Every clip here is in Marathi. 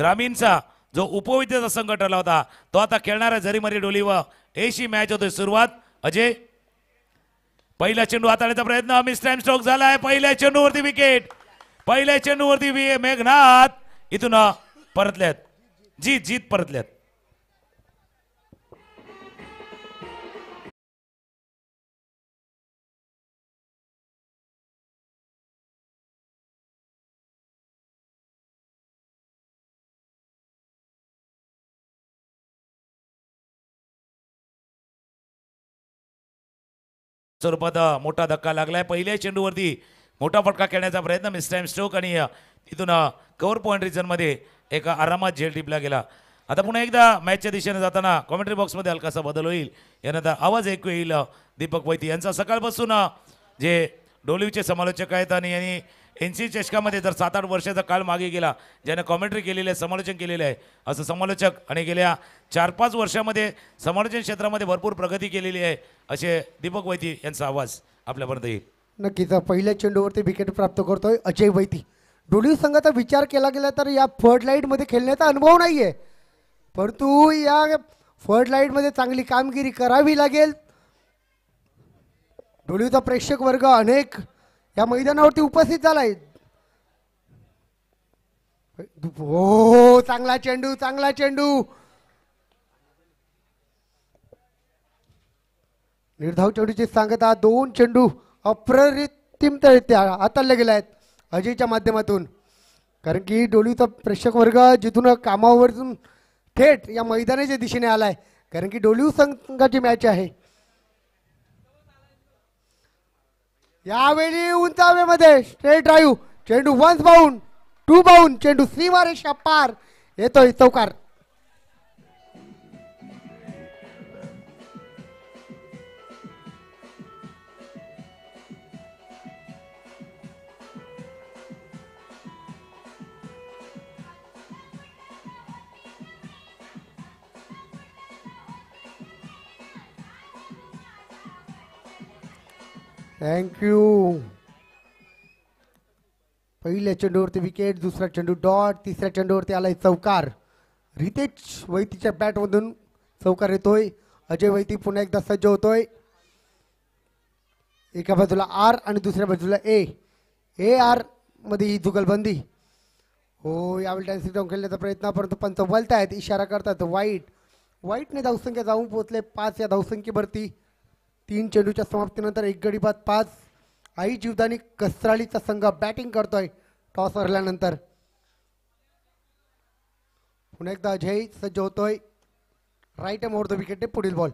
ग्रामीणचा जो उपविजेता संघ ठरला होता तो आता खेळणारा झरीमरी डोली व एशी मॅच होतोय सुरुवात. अजय पहिला चेंडू हाताळण्याचा प्रयत्न मिस टाइम स्ट्रोक झालाय. पहिल्या चेंडूवरती विकेट. पहिल्या चेंडूवरती मेघनाथ इथून परतल्यात. जीत परतल्यात. स्वरूपात मोठा धक्का लागलाय. पहिल्या चेंडूवरती मोठा फटका खेळण्याचा प्रयत्न मिस टाइम स्ट्रोक आणि तिथून कव्हर पॉइंट रिजन मध्ये एका आरामात झेल टिपला गेला. आता पुन्हा एकदा मॅचच्या दिशेने जाताना कॉमेंट्री बॉक्समध्ये हलकासा बदल होईल. यानंतर आवाज ऐकू येईल दीपक वैती यांचा. सकाळपासून जे डोलीवचे समालोचक आहेत आणि यांनी NC चषकामध्ये जर 7-8 वर्षाचा काळ मागे गेला ज्याने कॉमेंट्री केलेली आहे, समालोचन केलेलं आहे, असं समालोचक आणि गेल्या 4-5 वर्षामध्ये समालोचन क्षेत्रामध्ये भरपूर प्रगती केलेली आहे असे दीपक वैती यांचा आवाज आपल्यापर्यंत येईल. नक्कीच पहिल्या चेंडूवरती विकेट प्राप्त करतोय अजय वैती. डोली संघाचा विचार केला गेला तर या फर्ड लाईटमध्ये खेळण्याचा अनुभव नाही आहे, परंतु या फर्ड लाईटमध्ये चांगली कामगिरी करावी लागेल. डोलीचा प्रेक्षक वर्ग अनेक या मैदानावरती उपस्थित झालाय. हो चांगला चेंडू, चांगला चेंडू. निर्धाव चेंडूची सांगता. 2 चेंडू अप्रतिमरित्या हाताळले गेले आहेत अजयच्या माध्यमातून. कारण की डोलीचा प्रेक्षक वर्ग जिथून कामावरून थेट या मैदानाच्या दिशेने आलाय, कारण की डोलीव संघाची मॅच आहे. यावेळी उंचावेमध्ये स्ट्रेट ड्राईव्ह. चेंडू 1 बाउंड 2 बाउंड. चेंडू सीमारेषा पार येतोय चौकार. थँक्यू. पहिल्या चेंडूवरती विकेट, दुसरा चेंडू डॉट, तिसऱ्या चेंडूवरती आलाय चौकार. रितेश वैतीच्या बॅटमधून चौकार येतोय. अजय वैती पुन्हा एकदा सज्ज होतोय. एका बाजूला आर आणि दुसऱ्या बाजूला ए आर मध्ये ही जुगलबंदी. हो यावेळी डान्सिंग डाऊन खेळण्याचा प्रयत्न, परंतु पंच बोलतायत, इशारा करतात वाईटने धावसंख्या जाऊन पोहोचले 5 या धावसंख्येवरती. 3 चेंडूच्या समाप्तीनंतर 1 गडी बाद 5. आई जीवदानी कसराळीचा संघ बॅटिंग करतोय टॉस हरल्यानंतर. पुन्हा एकदा अजय सज्ज होतोय. Right more the wicket. पुढील बॉल.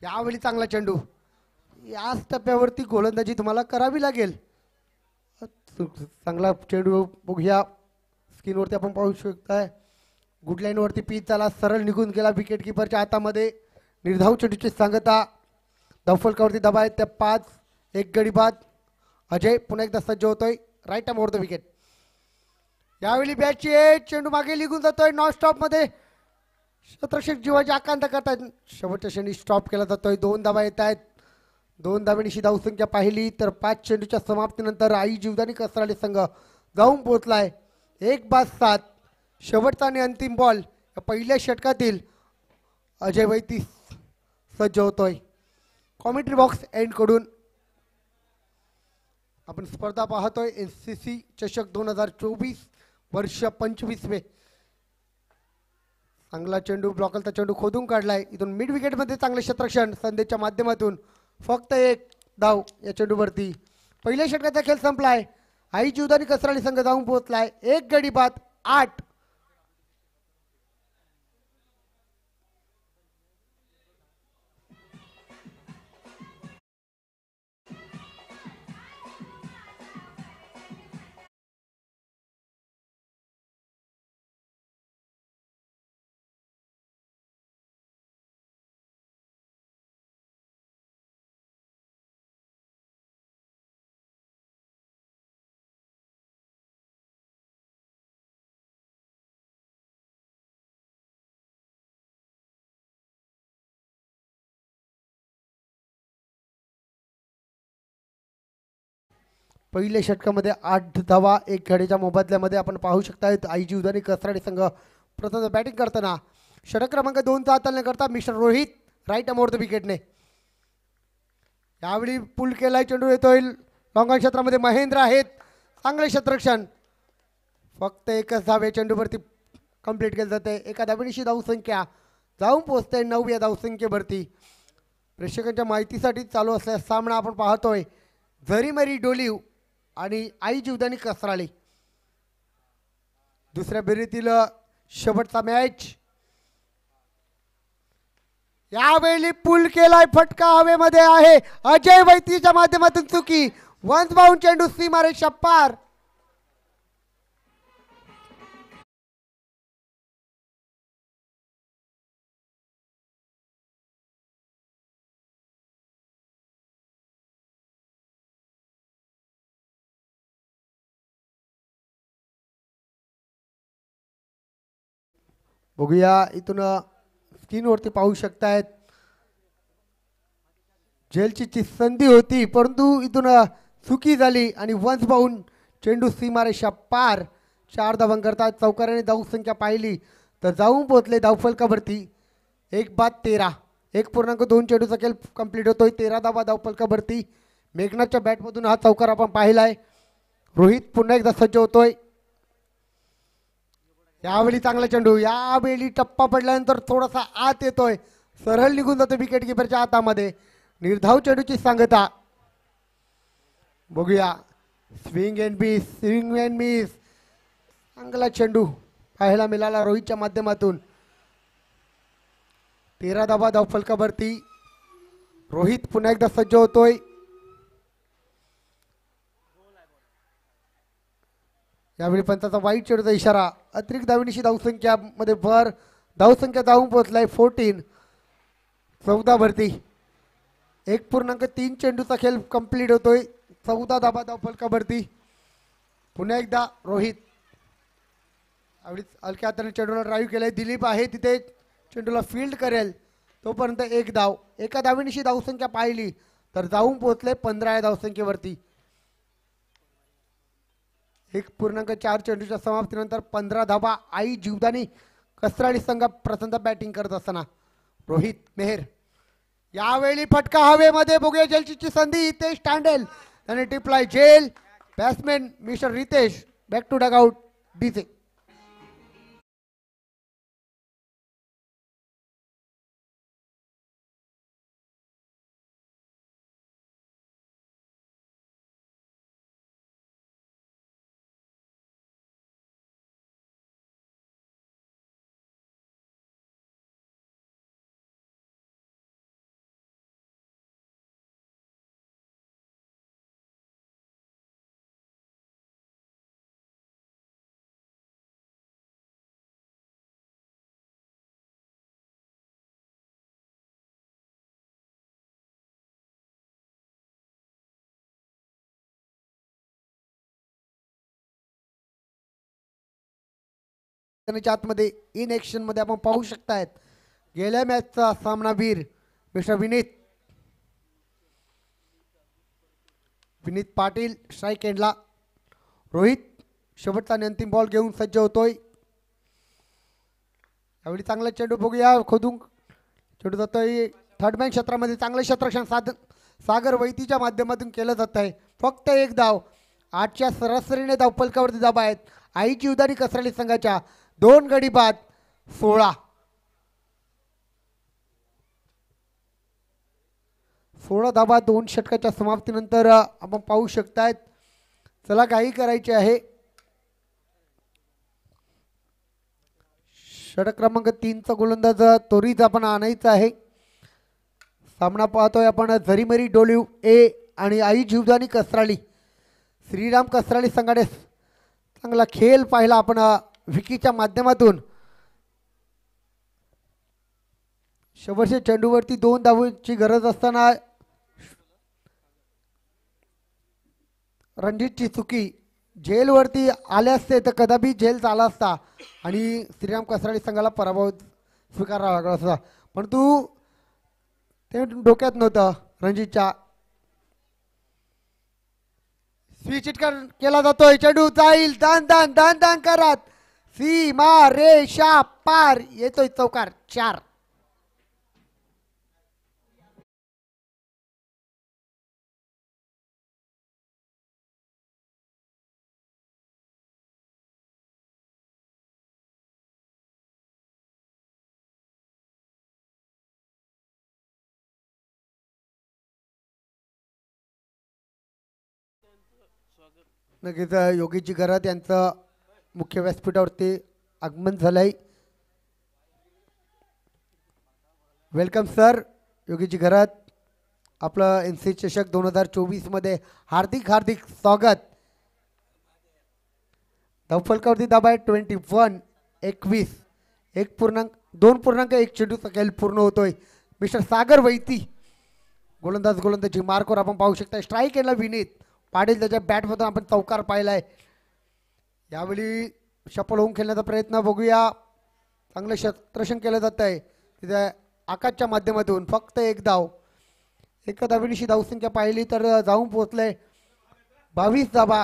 यावेळी चांगला चेंडू. याच टप्प्यावरती गोलंदाजी तुम्हाला करावी लागेल. चांगला चेंडू बघूया स्क्रीनवरती आपण पाहू शकताय. गुड लाईन वरती पिच झाला, सरळ निघून गेला विकेट किपरच्या हातामध्ये. निर्धाव चेंडूची सांगता. धावफलकावरती दबा आहेत त्या 5. 1 गडी बाद. अजय पुन्हा एकदा सज्ज होतोय. Right more the wicket. यावेळी बॅटची चेंडू मागे निघून जातोय नॉन स्टॉप मध्ये. शतरक्षक जीवाची आकांक्षा करतायत. शेवटच्या क्षणी स्टॉप केला जातोय. 2 धावा येत आहेत. 2 धाव्यांची धावसंख्या पाहिली तर 5 चेंडूच्या समाप्तीनंतर आई जीवदानी कसराळी संघ जाऊन पोहोचलाय 1 बाद 7. शेवटचा आणि अंतिम बॉल पहिल्या षटकातील. अजय वैती सज्ज होतोय. कॉमेंट्री बॉक्स एंड कडून आपण स्पर्धा पाहतोय. NCC चषक 2024 वर्ष 25वे. चांगला चेंडू, ब्लॉकलचा चेंडू खोदून काढलाय. इथून मिड विकेट मध्ये चांगले क्षेत्ररक्षण संदेशच्या माध्यमातून. फक्त 1 धाव या चेंडूवरती. पहिल्या षटकाचा खेळ संपलाय. आई जीवदानी कसराळी संघ जाऊन पोहोचलाय 1 गडी बाद 8. पहिल्या षटकामध्ये 8 धावा 1 खेळीच्या मोबदल्यामध्ये आपण पाहू शकताय आईजी उदानी कसराडी संघ प्रथम बॅटिंग करताना षटक क्रमांक 2चा हाताळणी करता mister Rohit right arm over the विकेटने. यावेळी पुल केलाय चेंडू येतोय लॉंग क्षेत्रामध्ये महेंद्र आहेत चांगले क्षेत्ररक्षण फक्त एकच धाव चेंडूवरती कंप्लीट केलं जाते. एका धावेची धावसंख्या जाऊन पोहोचते 9 या धावसंख्येवरती. प्रेक्षकांच्या माहितीसाठी चालू असलेला सामना आपण पाहतोय झरीमरी डोलीव आणि आई जीवदानी कसराळी दुसऱ्या फेरीतील शेवटचा मॅच. यावेळी पुल केलाय फटका हवेमध्ये आहे अजय वैतीच्या माध्यमातून चुकी वन्स बाउंड चेंडू सीमारेषा पार. बघूया इथून स्क्रीनवरती पाहू शकतायत झेलची संधी होती परंतु इथून चुकी झाली आणि वन्स बाउंड चेंडू सीमारेषा पार. 4 धावांकरता चौकाराने धावसंख्या पाहिली तर जाऊन पोहोचले धावफलकावरती 1-13 1.2 चेंडूचा खेळ कंप्लीट होतोय 13 धावा धावफलकावरती. मेघनाथच्या बॅटमधून हा चौकार आपण पाहिलाय. रोहित पुन्हा एकदा सज्ज होतोय. यावेळी चांगला चेंडू यावेळी टप्पा पडल्यानंतर थोडासा आत येतोय सरळ निघून जातो विकेट किपरच्या हातामध्ये. निर्धाव चेंडूची सांगता बघूया स्विंग अँड मिस चांगला चेंडू पाहायला मिळाला रोहितच्या माध्यमातून. 13 धावा धावफलकावरती रोहित पुन्हा एकदा सज्ज होतोय. यावेळी पंचाचा वाईट चेंडूचा इशारा अतिरिक्त धावनिशी धावसंख्या मध्ये भर धावसंख्या जाऊन पोहोचलाय 14 14 वरती 1.3 चेंडूचा खेळ कंप्लीट होतोय 14 धावा धावफलकावरती. पुन्हा एकदा रोहित यावेळी हलक्या हाताने चेंडूला ड्राईव्ह केलाय. दिलीप आहे तिथे चेंडूला फील्ड करेल तोपर्यंत 1 धाव. एका धावेनिशी धावसंख्या पाहिली तर जाऊन पोहोचले 15 या धावसंख्येवरती. 1.4 चेंडूच्या समाप्तीनंतर 15 धावा आई जीवदानी कसराळी संघ प्रथमतः बॅटिंग करत असताना रोहित मेहर. यावेळी फटका हवेमध्ये बघूया जेलची संधी इथे स्टँडेल त्याने टिपलाय जेल. Batsman mister Ritesh back to dugout DJ. आतमध्ये इन ऍक्शन मध्ये आपण पाहू शकतायत गेल्या मॅचचा सामनावीर मिस्टर विनीत पाटील स्ट्राईक एंडला. रोहित शेवटचा आणि अंतिम बॉल घेऊन सज्ज होतोय. यावेळी चांगला चेंडू बघूया खोदून चेंडू जातोय थर्ड मॅन क्षेत्रामध्ये चांगलं क्षेत्ररक्षण सागर वैतीच्या माध्यमातून केलं जात आहे. फक्त 1 धाव 8च्या सरासरीने धावफलकावरती धाबा आहेत आईची उदारी कसराली संघाच्या. 2 गडी बाद 16 धाबा 2 षटकाच्या समाप्तीनंतर आपण पाहू शकतायत. चला काही करायचे आहे. षटक क्रमांक 3चा गोलंदाज त्वरित आपण आणायचा आहे. सामना पाहतोय आपण झरीमरी डोलीव ए आणि आई जीवदानी कसराळी. श्रीराम कसराळी संघाने चांगला खेळ पाहिला आपण विकीच्या माध्यमातून. शेवटच्या चेंडूवरती 2 धावांची गरज असताना रणजितची चुकी झेलवरती आले असते तर कदापि झेल झाला असता आणि श्रीराम कसराळी संघाला पराभव स्वीकारावा लागला असता परंतु ते डोक्यात नव्हतं रणजितच्या. स्विच केला जातोय. चेंडू जाईल दान दान दान दान करत सीमा रेषा पार येतोय चौकार 4. नक्कीच योगीजी घरात यांचं मुख्य व्यासपीठावरती आगमन झालंय. वेलकम सर योगीजी घरात. आपलं NC चषक 2024 मध्ये हार्दिक हार्दिक स्वागत. धावफलकावरती दाब आहे 21 2.1 चेंडूचा खेळ पूर्ण होतोय. मिस्टर सागर वैती गोलंदाजी मार्कवर आपण पाहू शकता. स्ट्राईक केला विनीत पाटील, त्याच्या बॅटमधून आपण चौकार पाहिलाय. यावेळी शपल होऊन खेळण्याचा प्रयत्न बघूया. चांगलं क्षेत्ररक्षण केलं जात आहे तिथे आकाशच्या माध्यमातून. फक्त एक धाव, एका धावेनिशी धावसंख्या पाहिली तर जाऊन पोहोचले 22 धावा.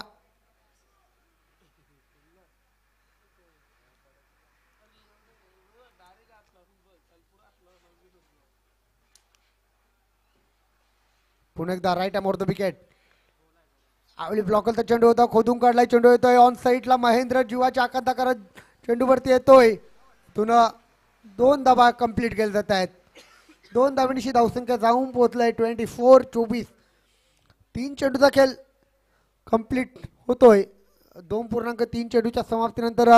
पुन्हा एकदा राईट अमोर द विकेट. आवली ब्लॉकरचा चेंडू होता, खोदून काढलाय. चेंडू येतोय ऑन साईडला. महेंद्र जीवाची आकांक्षा करत चेंडूवरती येतोय. पुन्हा 2 धावा कंप्लीट केले जात आहेत. 2 धावांची धावसंख्या जाऊन पोहोचलाय 24. 3 चेंडूचा खेळ कंप्लीट होतोय. 2.3 चेंडूच्या समाप्तीनंतर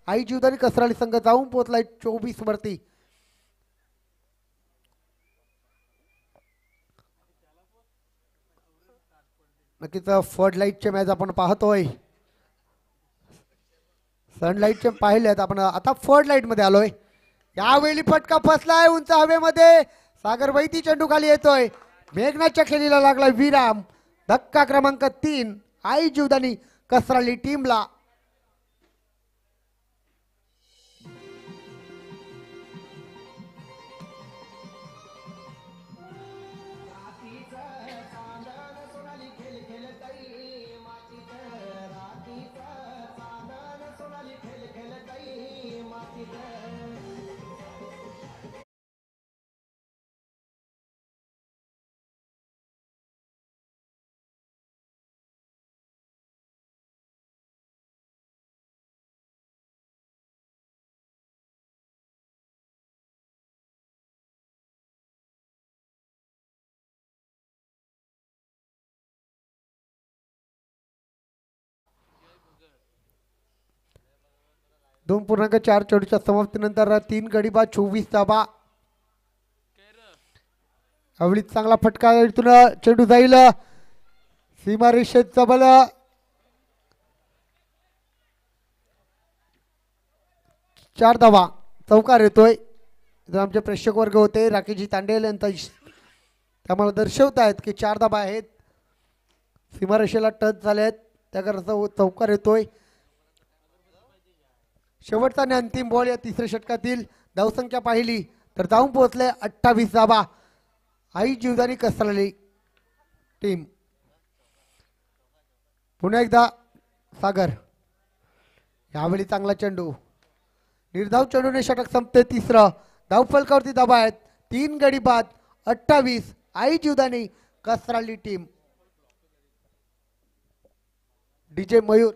आई जीवदानी कसराली संघ जाऊन पोहोचलाय 24 वरती. नक्कीच फ्लड लाईटचे मॅच आपण पाहतोय. सनलाईटचे पाहिलेत आपण, आता फ्लड लाईट मध्ये आलोय. यावेळी फटका फसलाय उंच हवेमध्ये. सागर वैती चेंडू खाली येतोय. मेघनाच्या खेळीला लागला विराम. धक्का क्रमांक 3 आई जीवदानी कसराली टीमला. दोन 2.4 चेंडूच्या समाप्तीनंतर 3 गडी बाद 24 धावा. आवडीत चांगला फटका इथून चेंडू जाईल सीमा रेषेत जबल. चार धावा चौकार येतोय. इथं आमचे प्रेक्षक वर्ग होते राकेशजी तांडेल यांचा त्यामुळे दर्शवत आहेत की 4 धावा आहेत. सीमारेषेला टच झाले आहेत त्याकरता चौकार येतोय. शेवटचा आणि अंतिम बॉल या तिसऱ्या षटकातील. धावसंख्या पाहिली तर जाऊन पोहोचले 28 धावा. आई जीवदानी कसराली टीम. पुन्हा एकदा सागर. यावेळी चांगला चेंडू. निर्धाव चेंडूने षटक संपते तिसरं. धावफलकावरती धावा आहेत 3 गडी बाद 28 आई जीवदानी कसराली टीम. DJ मयूर.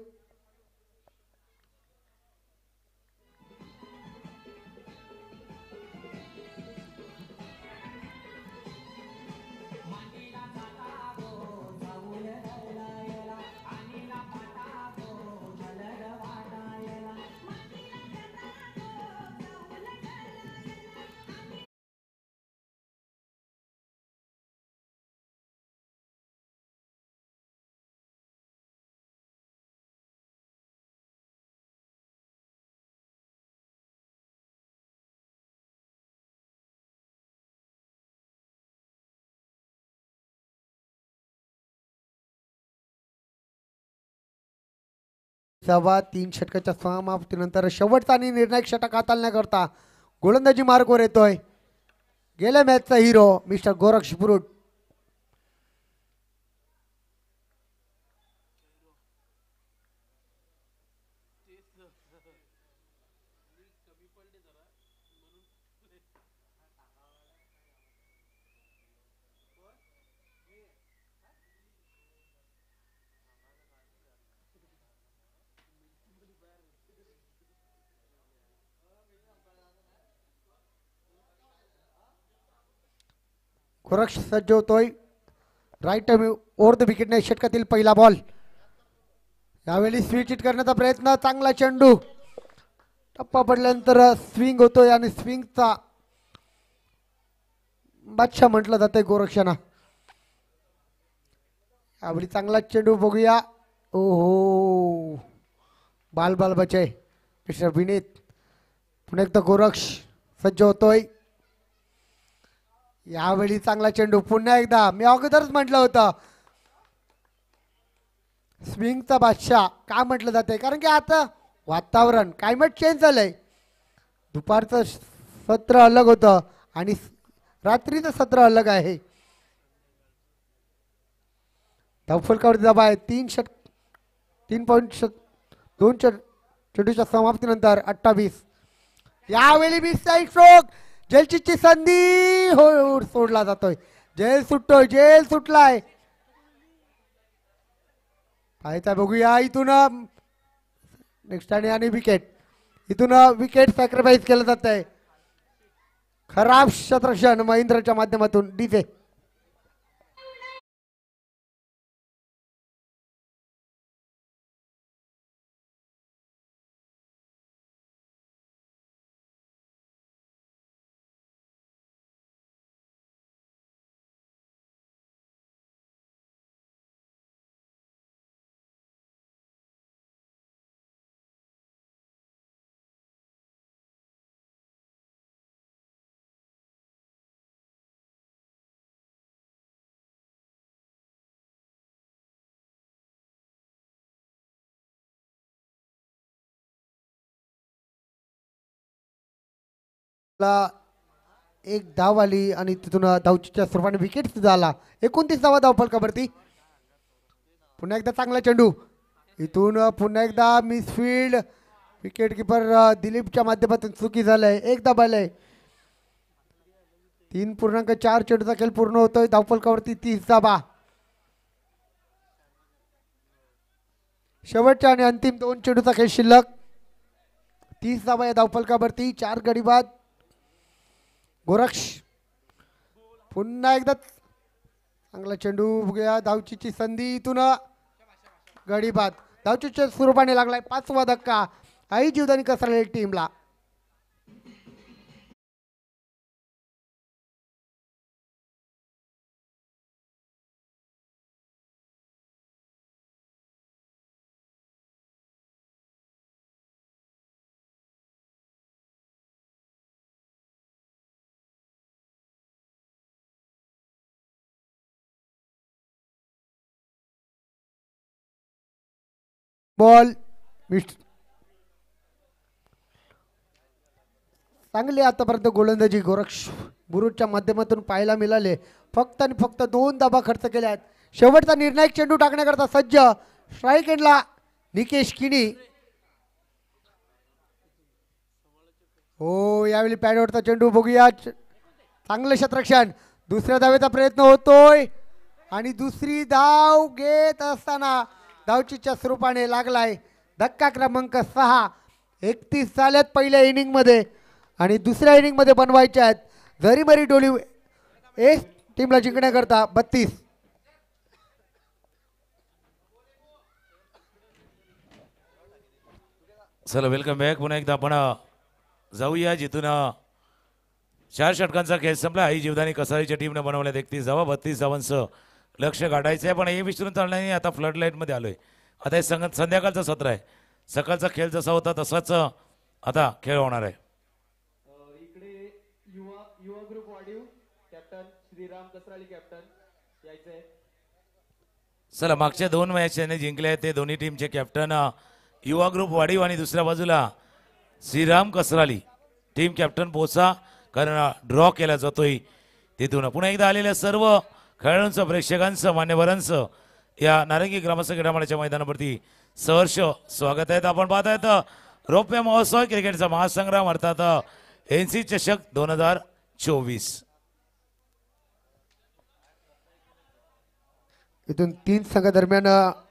सव्वा 3 षटकाच्या समाप्तीनंतर शेवटचा आणि निर्णायक षटक हाताळण्याकरता गोलंदाजी मार्गवर येतोय गेल्या मॅचचा हिरो मिस्टर गोरक्ष बुरुट. गोरक्ष सज्ज होतोय. राईट ओव्हर द विकेटने षटकातील पहिला बॉल. यावेळी स्विच हिट करण्याचा प्रयत्न. चांगला चेंडू टप्पा पडल्यानंतर स्विंग होतोय आणि स्विंगचा बादशाह म्हटलं जातंय गोरक्षांना. यावेळी चांगला चेंडू बघूया. ओहो बाल बाल बचाय मिस्टर विनीत. पुन्हा एकदा गोरक्ष सज्ज होतोय. यावेळी चांगला चेंडू. पुन्हा एकदा मी अगोदरच म्हटलं होतं स्विंगचा बादशाह का म्हटलं जाते, कारण की आता वातावरण क्लायमेट चेंज झालंय. दुपारचं सत्र अलग होतं आणि रात्रीचं सत्र अलग आहे. धावफलकावरती दबा आहे. 3.2 चेंडूच्या समाप्तीनंतर 28. यावेळी 20 स्ट्रोक. जेलची संधी हो सोडला जातोय. जेल सुटतोय. जेल सुटलाय. पाहायचा बघूया इथून नेक्स्ट आणि विकेट. इथून विकेट सॅक्रिफाईस केलं जात आहे. खराब क्षेत्ररक्षण महेंद्रच्या माध्यमातून डीजे. एक धाव आली आणि तिथून धावच्या स्वरूपाने विकेट सुद्धा आला. 29 धावा धावफलकावरती. पुन्हा एकदा चांगला चेंडू. इथून पुन्हा एकदा मिसफील्ड. विकेट किपर दिलीपच्या माध्यमातून चुकी झालंय. एक धाव आहे. 3.4 चेंडूचा खेळ पूर्ण होतोय. धावफलकावरती 30 धावा. शेवटच्या आणि अंतिम 2 चेंडूचा खेळ शिल्लक. 30 धावा या धावफलकावरती. 4 गडी बाद. गोरक्ष पुन्हा एकदा चांगला चेंडू बघूया. धावचीची संधी. इथून गडी बाद. धावचीच्या स्वरूपाने लागलाय 5वा धक्का आई जीवदानी कसरलेली टीमला. बॉल चांगली आतापर्यंत गोलंदाजी गोरक्ष बुरुजच्या माध्यमातून पाहायला मिळाले. फक्त आणि फक्त 2 धावा खर्च केल्या आहेत. शेवटचा निर्णायक चेंडू टाकण्याकरता सज्ज. स्ट्राईक एंडला निकेश किनी. हो यावेळी पॅडवरचा चेंडू बघूया. चांगलं क्षेत्ररक्षण. दुसऱ्या धावेचा प्रयत्न होतोय आणि दुसरी धाव घेत असताना धावचीच्या स्वरूपाने लागलाय धक्का क्रमांक 6. 31 झाल्यात पहिल्या इनिंग मध्ये आणि दुसऱ्या इनिंग मध्ये बनवायच्या आहेत. जरी मरी डोली एस टीमला जिंकण्याकरता 32. चला वेलकम बॅक. पुन्हा एकदा आपण जाऊया जिथून 4 षटकांचा खेळ संपला. आई जीवदानी कसारीच्या टीमने बनवल्यात 31 धावा. 32 धावांचं लक्ष गाठायचं आहे. पण हे विसरून चालणार नाही. आता फ्लड लाईटमध्ये आलोय. आता हे संध्याकाळचं सत्र आहे. सकाळचा खेळ जसा होता तसाच आता खेळ होणार आहे. इकडे युवा ग्रुप वाढीव कॅप्टन श्रीराम कसराली कॅप्टन यायचंय. चला मागच्या 2 मॅच त्यांनी जिंकले आहेत ते दोन्ही टीमचे कॅप्टन युवा ग्रुप वाढीव आणि दुसऱ्या बाजूला श्रीराम कसराली टीम कॅप्टन पोचा. कारण ड्रॉ केला जातोय तिथून. पुन्हा एकदा आलेल्या सर्व खेळाडूंचं प्रेक्षकांचं मान्यवरांचं या नारंगी ग्रामस्थ क्रीडामंडळाच्या मैदानावरती सहर्ष स्वागत आहे. आपण पाहत आहेत रौप्य महोत्सव क्रिकेटचा महासंग्राम अर्थात एनसी चषक 2024. इथून 3 संघ दरम्यान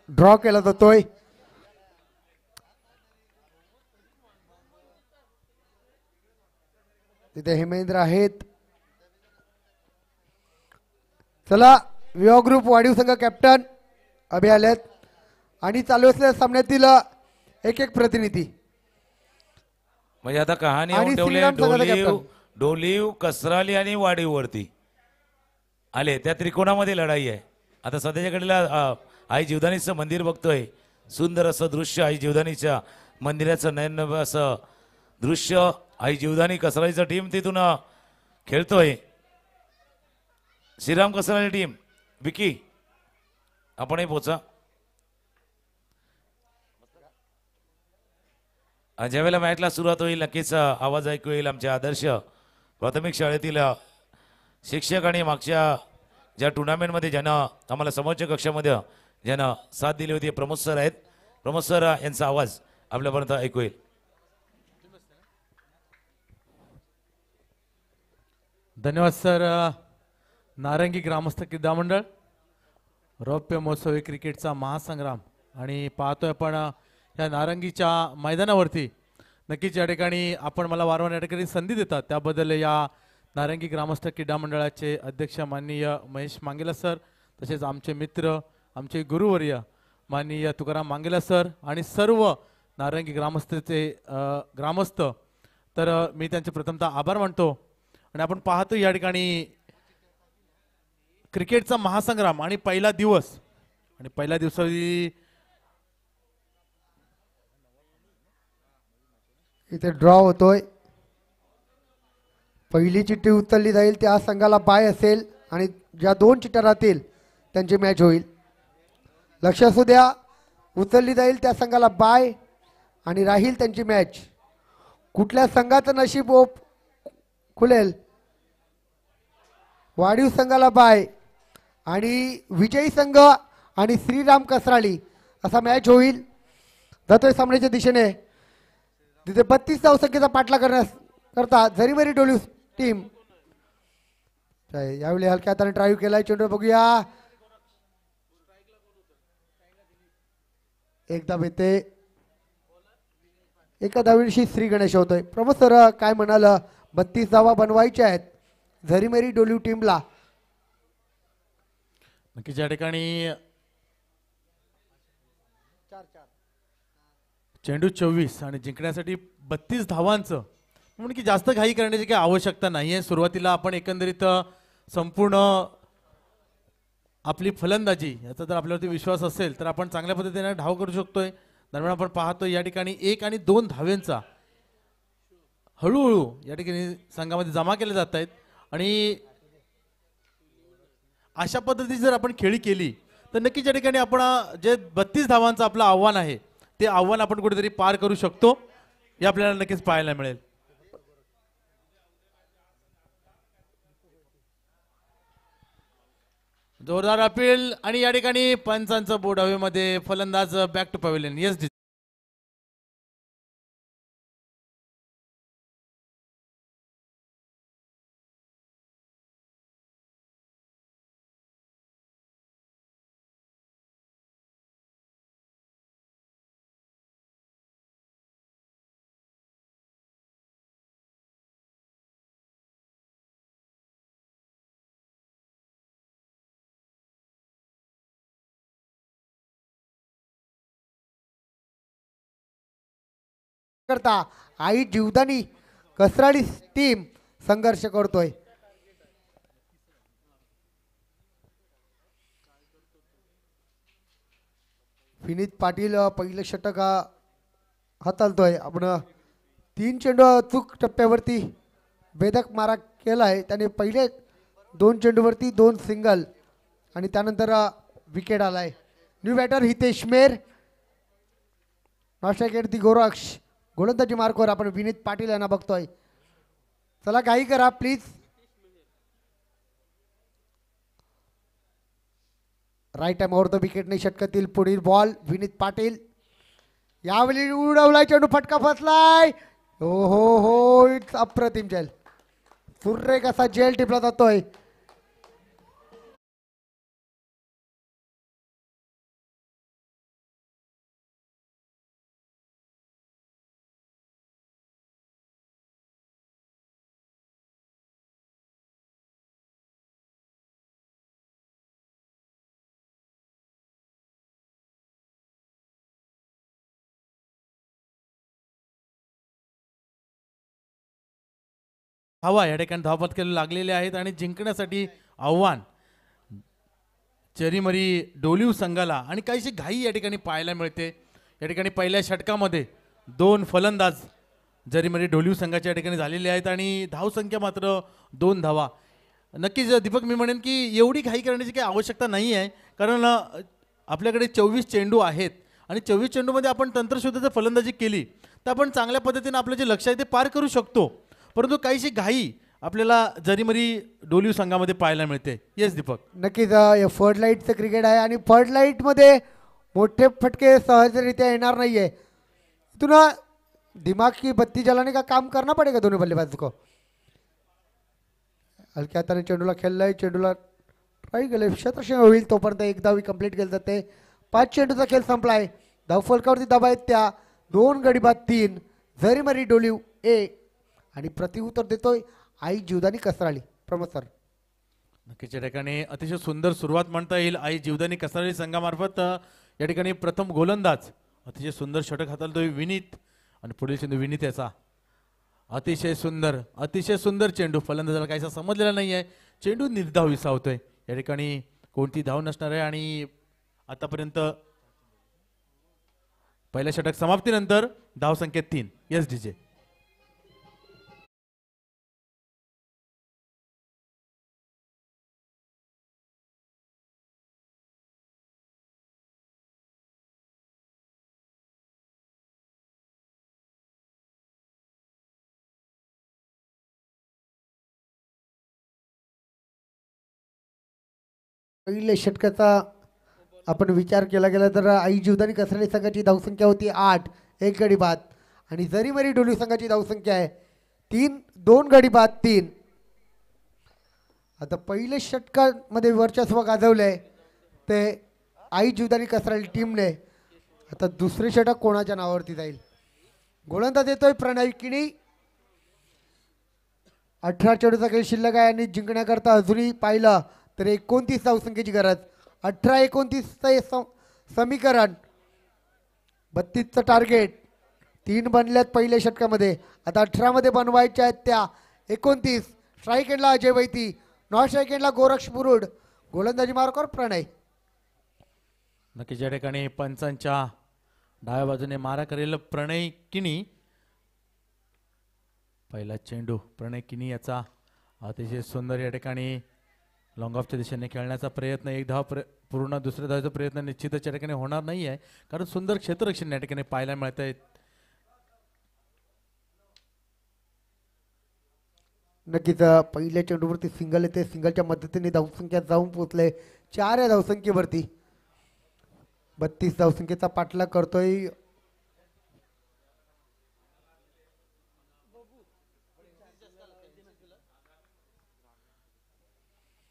ड्रॉ केला जातोय. तिथे हेमेंद्र आहेत. चला विवाह ग्रुप वाढीव संघ कॅप्टन अभि आलेत आणि चालू असलेल्या सामन्यातील एक एक प्रतिनिधी म्हणजे आता कहाणी आणि होऊन ठेवले श्रीराम संघाचा डोलीव कॅप्टन. डोलीव कसराली आणि वाडीव वरती आले त्या त्रिकोणामध्ये लढाई आहे. आता सध्याच्या घडीला आई जीवदानीचं मंदिर बघतोय. सुंदर असं दृश्य आई जीवदानीच्या मंदिराचं नयन असं दृश्य आई जीवदानी कसरालीचं टीम तिथून खेळतोय. श्रीराम कसराली टीम विकी आपणही पोचा. ज्यावेळेला मॅचला सुरुवात होईल नक्कीच आवाज ऐकू येईल. आमच्या आदर्श प्राथमिक शाळेतील शिक्षक आणि मागच्या ज्या टुर्नामेंटमध्ये ज्यानं आम्हाला समोरच्या कक्षामध्ये ज्यानं साथ दिली होती प्रमोद सर आहेत. प्रमोद सर यांचा आवाज आपल्यापर्यंत ऐकू येईल. धन्यवाद सर. नारंगी ग्रामस्थ क्रीडा मंडळ रौप्य महोत्सवी क्रिकेटचा महासंग्राम आणि पाहतोय आपण या नारंगीच्या मैदानावरती नक्कीच या ठिकाणी आपण मला वारंवार या ठिकाणी संधी देतात त्याबद्दल या नारंगी ग्रामस्थ क्रीडा मंडळाचे अध्यक्ष माननीय महेश मांगेला सर तसेच आमचे मित्र आमचे गुरुवर्य माननीय तुकाराम मांगेला सर आणि सर्व नारंगी ग्रामस्थ तर मी त्यांचे प्रथमतः आभार मानतो. आणि आपण पाहतो या ठिकाणी क्रिकेटचा महासंग्राम आणि पहिला दिवस आणि पहिल्या दिवसाची इथे ड्रॉ होतोय. पहिली चिठ्ठी उचलली जाईल त्या संघाला बाय असेल आणि ज्या दोन चिठ्ठ्या राहतील त्यांची मॅच होईल. लक्ष असू द्या उचलली जाईल त्या संघाला बाय आणि राहील त्यांची मॅच. कुठल्या संघाचं नशीब खुलेल वाढीव संघाला बाय आणि विजयी संघ आणि श्रीराम कसराळी असा मॅच होईल. जातोय सामन्याच्या दिशेने तिथे 32 धावसंख्येचा पाठला करता झरीमरी डोलीव टीम यावेळी हलक्या हाताने ड्राईव्ह केलाय. चेंडू बघूया एकदा येते एका धावेशी श्री गणेश होतोय. प्रमोद सर काय म्हणाल 32 धावा बनवायच्या आहेत झरीमरी डोलीव टीमला. नक्कीच या ठिकाणी चेंडू 24 आणि जिंकण्यासाठी 32 धावांचं म्हणून की जास्त घाई करण्याची काही आवश्यकता नाही आहे. सुरुवातीला आपण एकंदरीत संपूर्ण आपली फलंदाजी याचा जर आपल्यावरती विश्वास असेल तर आपण चांगल्या पद्धतीने धाव करू शकतोय. दरम्यान आपण पाहतो या ठिकाणी 1 आणि 2 धावेंचा हळूहळू या ठिकाणी संघामध्ये जमा केले जात आहेत आणि अशा पद्धतीची जर आपण खेळी केली तर नक्कीच या ठिकाणी आपण जे 32 धावांचं आपलं आव्हान आहे ते आव्हान आपण कुठेतरी पार करू शकतो हे आपल्याला नक्कीच पाहायला मिळेल. जोरदार अपील आणि या ठिकाणी पंचांचं बोर्ड हवेमध्ये फलंदाज बॅक टू पवेलियन. येस करता आई जीवदानी कसराळी टीम संघर्ष करतोय. विनीत पाटील पहिलं षटक हाताळतोय. आपण 3 चेंडू चूक टप्प्यावरती भेदक मारा केलाय. त्याने पहिले 2 चेंडूवरती 2 सिंगल आणि त्यानंतर विकेट आलाय. न्यू बॅटर हितेश मेर नाशिक गोरक्ष गोलंदाजी मार्कवर आपण विनीत पाटील यांना बघतोय. चला काही करा please. Right time over the विकेटने षटकातील पुढील बॉल विनीत पाटील यावेळी उडवलाय चेंडू फटका फसलाय. हो हो हो इट्स अप्रतिम जेल सुरेख असा जेल टिपला जातोय. धावा या ठिकाणी धावपत्काला लागलेले आहेत आणि जिंकण्यासाठी आव्हान चेरीमरी डोलिव संघाला आणि काहीशी घाई या ठिकाणी पाहायला मिळते. या ठिकाणी पहिल्या षटकामध्ये 2 फलंदाज जरीमरी डोलिव संघाच्या ठिकाणी झालेले आहेत आणि धावसंख्या मात्र 2 धावा. नक्कीच दीपक मी म्हणेन की एवढी घाई करण्याची काही आवश्यकता नाही आहे, कारण आपल्याकडे 24 चेंडू आहेत आणि 24 चेंडूमध्ये आपण तंत्रशुद्धीची फलंदाजी केली तर आपण चांगल्या पद्धतीने आपलं जे लक्ष्य आहे ते पार करू शकतो. परंतु काहीशी घाई आपल्याला जरीमरी डोलिव संघामध्ये पाहायला मिळते. येस दीपक. नक्कीच हे फर्ड लाईटचं क्रिकेट आहे आणि फर्ड लाईटमध्ये मोठे फटके सहजरित्या येणार नाही आहे. इथून दिमाग की बत्ती जलाने का काम करना पडेगा दोन्ही बल्लेबाज को. हलक्या हाताने चेंडूला खेळलाय, चेंडूला ट्राय केलं, क्षेत्ररक्षण होईल तोपर्यंत एक धावी कंप्लीट केली जाते. 5 चेंडूचा खेळ संपलाय. धावफलकावरती धाबा आहेत त्या 2 गडी बाद 3. जरीमरी डोलिव ए आणि प्रतिउत्तर देतोय आई जीवदानी कसराळी. प्रमोद सर. नक्कीच या ठिकाणी अतिशय सुंदर सुरुवात म्हणता येईल आई जीवदानी कसराळी संघामार्फत. या ठिकाणी प्रथम गोलंदाज अतिशय सुंदर षटक हाताळतोय विनीत आणि पुढील चेंडू विनीत याचा. अतिशय सुंदर चेंडू फलंदाजाला काहीसा समजलेला नाही आहे. चेंडू निर्धाव विसावतोय. या ठिकाणी कोणती धाव नसणार आहे आणि आतापर्यंत पहिल्या षटक समाप्तीनंतर धावसंख्या 3. Yes DJ. पहिल्या षटकाचा आपण विचार केला गेला तर आई जीवदानी कसराळी संघाची धावसंख्या होती 8, 1 गडी बाद आणि जरीमरी डोलिव संघाची धावसंख्या आहे 2 गडी बाद 3. आता पहिल्या षटकामध्ये वर्चस्व गाजवलंय ते आई जीवदानी कसराळी टीमने. आता दुसरे षटक कोणाच्या नावावरती जाईल. गोलंदाज येतोय प्रणय किणी. 18 चेंडूचा खेळ शिल्लक आहे आणि जिंकण्याकरता अजूनही पाहिलं तर 29 धावसंख्येची गरज. 18-29चं समीकरण. 32चं टार्गेट. 3 बनल्यात पहिल्या षटकामध्ये. आता 18 बनवायच्या आहेत त्या 29. स्ट्राईक एंडला अजय वैती, नॉन स्ट्राईक एंडला गोरक्ष बुरुड. गोलंदाजी मार्गावर प्रणय. नक्कीच या ठिकाणी पंचांच्या डाव्या बाजूने मारा करेल प्रणय किनी. पहिला चेंडू प्रणय किनी याचा अतिशय सुंदर या ठिकाणी लॉंग ऑफच्या दिशेने खेळण्याचा प्रयत्न. एक धाव पूर्ण दुसऱ्या धावाचा प्रयत्न निश्चितच या ठिकाणी होणार नाही आहे, कारण सुंदर क्षेत्ररक्षण या ठिकाणी पाहायला मिळत आहेत. नक्कीच पहिल्या चेंडूवरती सिंगल येते. सिंगलच्या मदतीने धावसंख्या जाऊन पोहोचले 4 या धावसंख्येवरती. 32 धावसंख्येचा पाठलाग करतोय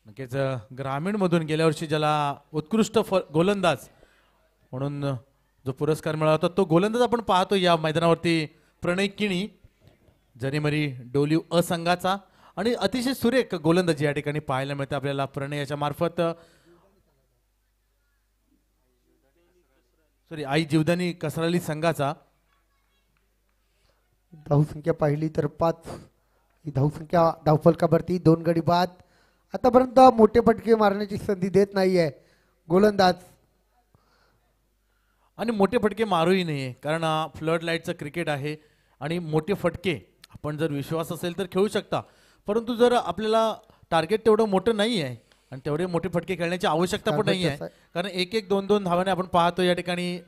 नक्कीच ग्रामीण मधून गेल्या वर्षी ज्याला उत्कृष्ट गोलंदाज म्हणून जो पुरस्कार मिळाला होता तो गोलंदाज आपण पाहतो या मैदानावरती प्रणय किणी. जरीमरी डोलिव अ संघाचा आणि अतिशय सुरेख गोलंदाजी या ठिकाणी पाहायला मिळते आपल्याला प्रणय याच्या मार्फत. आई जीवदानी कसराली संघाचा. धावसंख्या पाहिली तर 5 ही धावसंख्या धावफलकावरती 2 गडी बाद. आतापर्यंत मोठे फटके मारण्याची संधी देत नाहीये गोलंदाज. आणि मोठे फटके मारूही नाहीये, कारण फ्लड लाईटचं क्रिकेट आहे आणि मोठे फटके आपण जर विश्वास असेल तर खेळू शकता, परंतु जर आपल्याला टार्गेट तेवढं मोठं नाही आहे आणि तेवढे मोठे फटके खेळण्याची आवश्यकता पण नाही आहे, कारण 1-1, 2-2 धावाने आपण पाहतो या ठिकाणी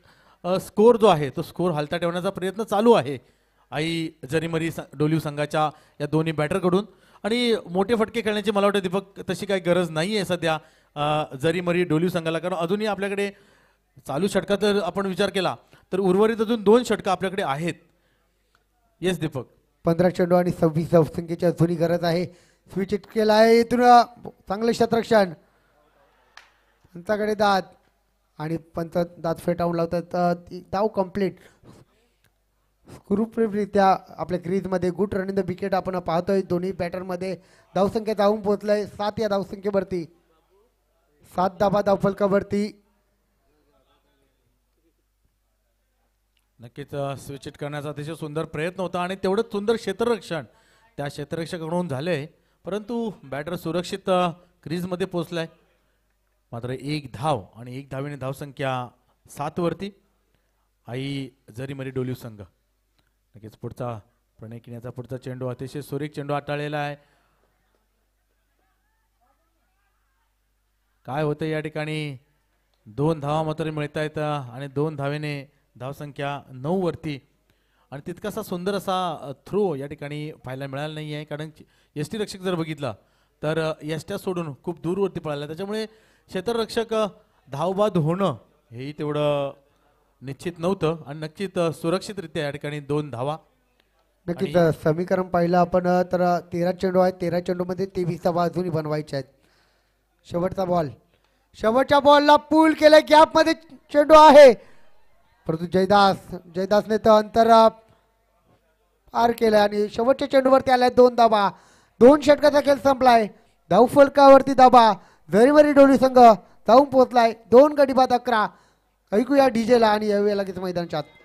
स्कोर जो आहे तो स्कोर हलता ठेवण्याचा प्रयत्न चालू आहे आई जरीमरी डोलिव संघाच्या या दोन्ही बॅटरकडून. आणि मोठे फटके खेळण्याची मला वाटतं दीपक तशी काही गरज नाही आहे सध्या जरीमरी डोलिव संघाला, कारण अजूनही आपल्याकडे चालू षटकात जर आपण विचार केला तर उर्वरित अजून 2 षटकं आपल्याकडे आहेत. येस दीपक. 15 चेंडू आणि 26 धावसंख्येची अजूनही गरज आहे. स्विच हिट केला आहे इथून चांगलं क्षेत्ररक्षण. पंचाकडे दाद आणि पंच दाद फेटाळून लावतात. धाव कंप्लीट. सुखरूपरित्या आपल्या क्रीजमध्ये गुड रनिंग द विकेट आपण पाहतोय. दोन्ही बॅटरमध्ये धावसंख्या जाऊन पोहोचलाय 7 या धावसंख्येवरती. 7 धावा धावफलकावरती. नक्कीच स्विच हिट करण्याचा अतिशय सुंदर प्रयत्न होता आणि तेवढंच सुंदर क्षेत्ररक्षण त्या क्षेत्ररक्षकाकडून झाले, परंतु बॅटर सुरक्षित क्रीजमध्ये पोहोचलाय. मात्र एक धाव आणि एक धावेने धावसंख्या 7 वरती आई जरीमरी डोलीव संघ. नक्कीच पुढचा प्रणय किण्याचा पुढचा चेंडू अतिशय सुरेख चेंडू हाताळलेला आहे. काय होतं या ठिकाणी 2 धावा मात्र मिळत आहेत आणि 2 धावेने धावसंख्या 9 वरती. आणि तितकासा सुंदर असा थ्रो या ठिकाणी पाहायला मिळाला नाही आहे, कारण यष्टी रक्षक जर बघितला तर यष्ट्या सोडून खूप दूरवरती पळाला, त्याच्यामुळे क्षेत्ररक्षक धावबाद होणं हेही तेवढं निश्चित नव्हतं. आणि नक्कीच सुरक्षितरित्या या ठिकाणी 2 धावा. नक्कीच समीकरण पाहिलं आपण तर 13 चेंडू आहेत, 13 चेंडूमध्ये 23 धावा अजूनही बनवायच्या आहेत. शेवटचा बॉल, शेवटच्या बॉलला पूल केलं, गॅपमध्ये चेंडू आहे, परंतु जयदासने तर अंतर पार केलं आणि शेवटच्या चेंडूवरती आलाय 2 धावा. 2 षटकाचा खेळ संपलाय. धावफलकावरती धाबा जरीमरी डोली संघ जाऊन पोहोचलाय. 2 गडी बाद 11. ऐकूया डीजेला आणि यावेळी लगेच मैदानाच्या आत.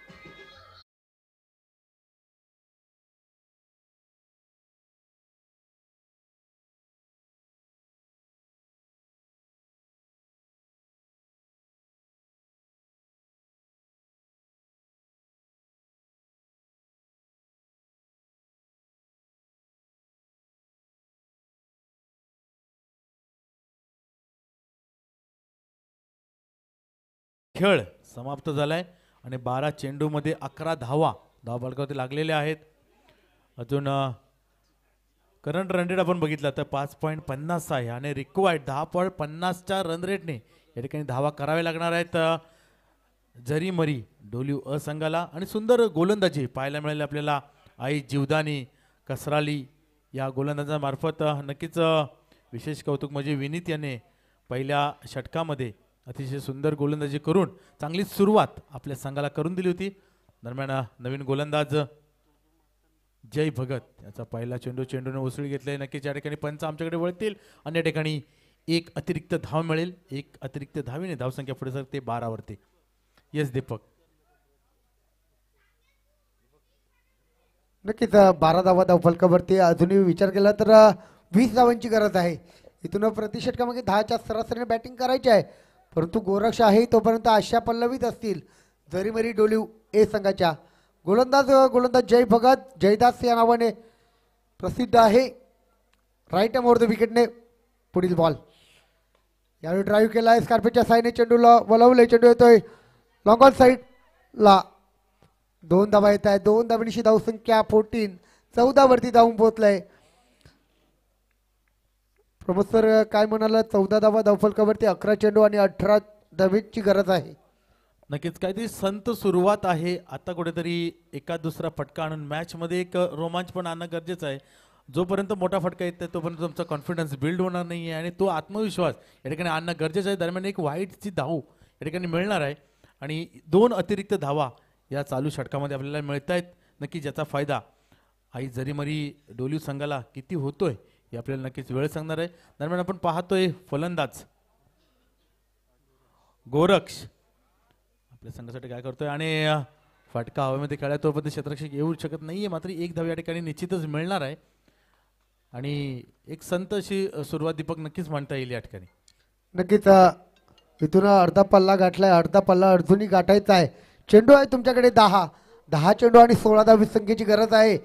खेळ समाप्त झालाय आणि 12 चेंडूमध्ये 11 धावा धावफलकावरती लागलेल्या आहेत. अजून करंट रन रेट आपण बघितला तर 5.50 आहे आणि रिक्वायर्ड 10.50च्या रन रेटने या ठिकाणी धावा कराव्या लागणार आहेत जरीमरी डोलीव अ संघाला. आणि सुंदर गोलंदाजी पाहायला मिळाली आपल्याला आई जीवदानी कसराली या गोलंदाजामार्फत. नक्कीच विशेष कौतुक म्हणजे विनीत याने पहिल्या षटकामध्ये अतिशय सुंदर गोलंदाजी करून चांगली सुरुवात आपल्या संघाला करून दिली होती. दरम्यान नवीन गोलंदाज जय भगत याचा पहिला चेंडूने उसळी घेतले. नक्कीच या ठिकाणी पंच आमच्याकडे वळतील आणि या ठिकाणी 1 अतिरिक्त धाव मिळेल. 1 अतिरिक्त धावेने धावसंख्या पुढे सरकते 12 वरती. येस दीपक. नक्कीच 12 धावा धावफलकावरती अजूनही विचार केला तर 20 धावांची गरज आहे. इथून प्रति षटकामागे 10च्या सरासरीने बॅटिंग करायची आहे, परंतु गोरक्ष आहे तोपर्यंत आशा पल्लवीत असतील जरीमरी डोलीव ए संघाच्या. गोलंदाज जय भगत जयदास या नावाने प्रसिद्ध आहे. राईट आर्म ओव्हर द विकेटने पुढील बॉल. यावेळी ड्राईव्ह केला आहे स्कॉर्पियोच्या साईने, चेंडूला वळवले, चेंडू येतोय लॉंग ऑन साईडला. 2 धावा येत आहे. 2 धावांची धावसंख्या 14. 14 वरती धावून पोहोचलाय. प्रमोद सर काय म्हणाला, 14 धावा धावफलकावरती 11 चेंडू आणि 18 धावेची गरज आहे. नक्कीच काहीतरी संत सुरुवात आहे. आता कुठेतरी एका दुसरा फटका आणून मॅच मध्ये एक रोमांच पण आणणं गरजेचं आहे. जोपर्यंत मोठा फटका येत नाही तोपर्यंत तुमचा कॉन्फिडन्स बिल्ड होणार नाही आहे आणि तो आत्मविश्वास या ठिकाणी आणणं गरजेचं आहे. दरम्यान एक वाईटची धाव या ठिकाणी मिळणार आहे आणि 2 अतिरिक्त धावा या चालू षटकामध्ये आपल्याला मिळत आहेत. नक्की ज्याचा फायदा आई जरीमरी डोलीव संघाला किती होतोय हे आपल्याला नक्कीच वेळ सांगणार आहे. दरम्यान आपण पाहतोय फलंदाज गोरक्ष आपल्या संघासाठी काय करतोय आणि फटका हवेमध्ये खेळाय तोपर्यंत क्षेत्ररक्षक येऊ शकत नाहीये. मात्र 1 धाव या ठिकाणी निश्चितच मिळणार आहे आणि एक संत अशी सुरुवात दीपक नक्कीच म्हणता येईल या ठिकाणी. नक्कीच इथून अर्धा पल्ला गाठलाय, अर्धा पल्ला अजूनही गाठायचा आहे. चेंडू आहे तुमच्याकडे 10 चेंडू आणि 16 धावी संख्येची गरज आहे.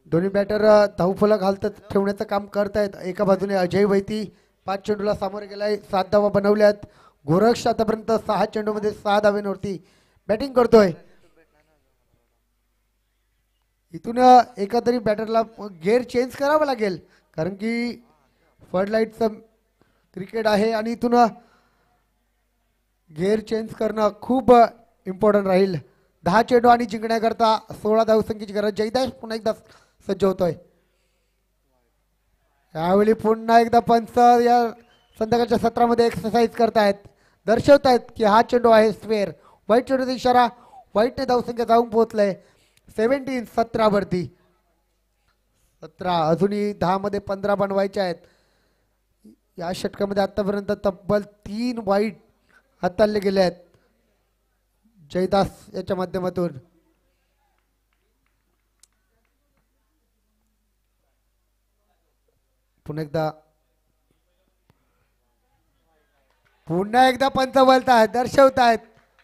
दोन्ही बॅटर धावफलक घालत ठेवण्याचं काम करतायत. एका बाजूने अजय वैती 5 चेंडूला सामोरे गेलाय, 7 धावा बनवल्यात. गोरक्ष आतापर्यंत 6 चेंडूमध्ये 6 धावेवरती बॅटिंग करतोय. इथून एका तरी बॅटरला गेअर चेंज करावा लागेल, कारण की फ्लड लाईटचं क्रिकेट आहे आणि इथून गेअर चेंज करणं खूप इम्पॉर्टंट राहील. 10 चेंडू आणि जिंकण्याकरता 16 धावसंख्येची गरज. जयदास पुन्हा एकदा सज्ज होतोय. यावेळी पुन्हा एकदा पंच या संध्याकाळच्या सत्रामध्ये एक्सरसाइज करतायत, दर्शवतायत की हा चेंडू आहे स्क्वेअर. वाईट चेंडूचा इशारा, वाईटने धावसंख्या जाऊन पोहोचलंय 17. 17 वरती 17. अजूनही 10 मध्ये 15 बनवायचे आहेत. या षटकामध्ये आतापर्यंत तब्बल 3 वाईट हाताळले गेले आहेत जयदास याच्या माध्यमातून. पुन्हा एकदा पंच बोलतायत दर्शवतायत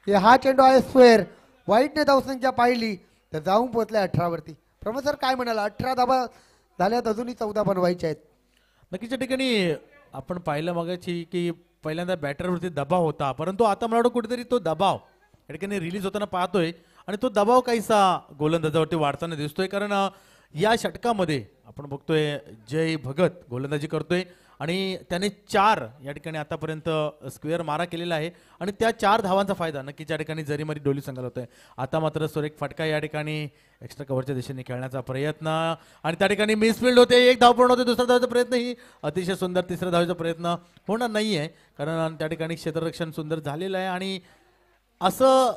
की हा चेंडू आहे स्क्वेअर. वाईटने धावसंख्या पाहिली तर जाऊन पोहोचलाय 18 वरती. प्रमोद सर काय म्हणाला? 18 धाबा झाल्यात, अजूनही 14 बनवायचे आहेत. नक्कीच या ठिकाणी आपण पाहिलं मगाची की पहिल्यांदा बॅटरवरती दबाव होता, परंतु आता मला वाटतं कुठेतरी तो दबाव या ठिकाणी रिलीज होताना पाहतोय आणि तो दबाव काहीसा गोलंदाजावरती वाढताना दिसतोय. कारण या षटकामध्ये आपण बघतोय जय भगत गोलंदाजी करतोय आणि त्याने 4 या ठिकाणी आतापर्यंत स्क्वेअर मारा केलेला आहे आणि त्या 4 धावांचा फायदा नक्कीच या ठिकाणी जरीमरी डोली संघाला होतोय. आता मात्र सुरेख फटका या ठिकाणी एक्स्ट्रा कव्हरच्या दिशेने खेळण्याचा प्रयत्न आणि त्या ठिकाणी मिसफिल्ड होते. एक धाव पूर्ण होते, दुसरा धावाचा प्रयत्न ही अतिशय सुंदर, तिसऱ्या धावाचा प्रयत्न होणार नाहीये कारण त्या ठिकाणी क्षेत्ररक्षण सुंदर झालेलं आहे. आणि असं